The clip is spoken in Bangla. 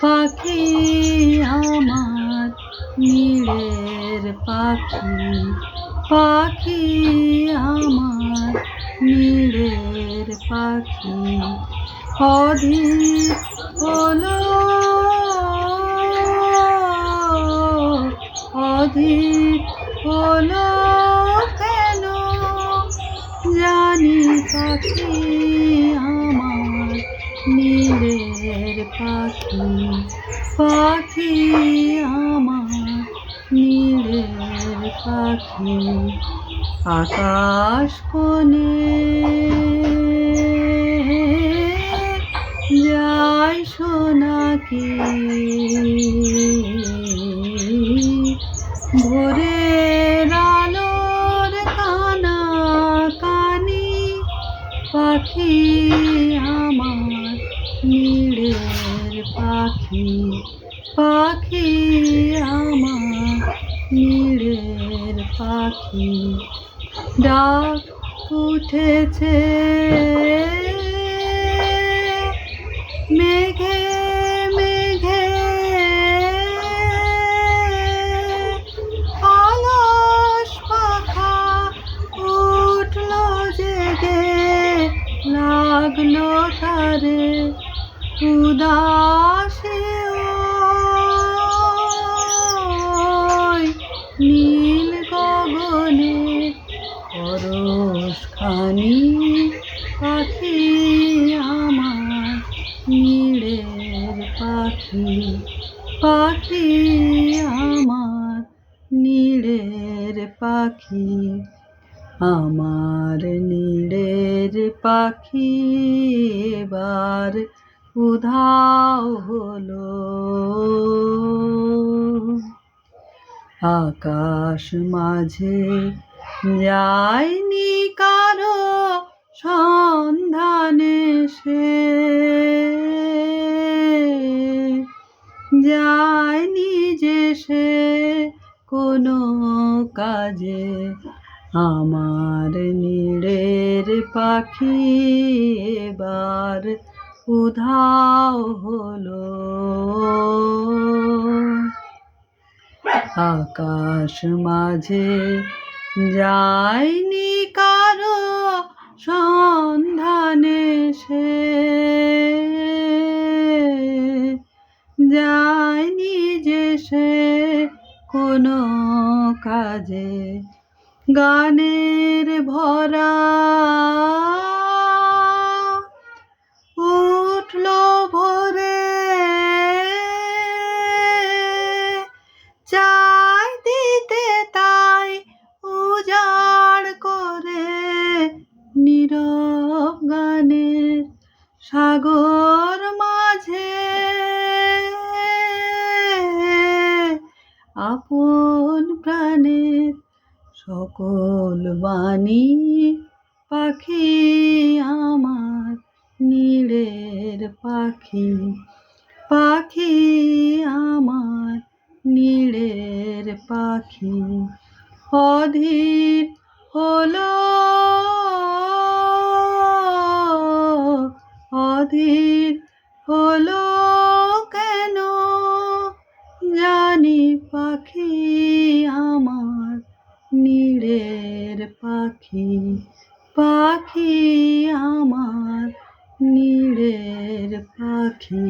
পাখি আমার নীড়ের পাখি, পাখি আমার নীড়ের পাখি। অধীর হলো, অধীর হলো কেন জানি পাখি আমার নীড়ের পাখি, পাখি আমার নীড়ের পাখি। আকাশ কোণে যায় সোনাকি, ভোরের আলোর কানাকানি, পাখি আমার নীড়ের পাখি, পাখি আমার নীড়ের পাখি। ডাক উঠেছে মেঘে মেঘে, অলস পাখা উঠলো জেগে, লাগলো তারে উদাসী ওই নীল গগনে পরশখানি। পাখি আমার নীড়ের পাখি, পাখি আমার নীড়ের পাখি। আমার নীড়ের পাখি এবার উধাও হলো, আকাশ মাঝে যায়নি কারো সন্ধানে সে, যায়নি যে সে কোনো কাজে। আমার নীড়ের পাখি এবার উধাও হলো, আকাশ মাঝে যায়নি কারো সন্ধানে সে, যায়নি যে সে কোনো কাজে। গানের ভরা উঠলো ভোরে, চাই দিতে তাই উজাড় করে নীরব গানের সাগর মাঝে। আপন প্রাণের সকল বাণী পাখি আমার নীড়ের পাখি, পাখি আমার নীড়ের পাখি। অধীর হলো, অধীর হলো কেন জানি পাখি আমার নীড়ের পাখি, পাখি আমার নীড়ের পাখি।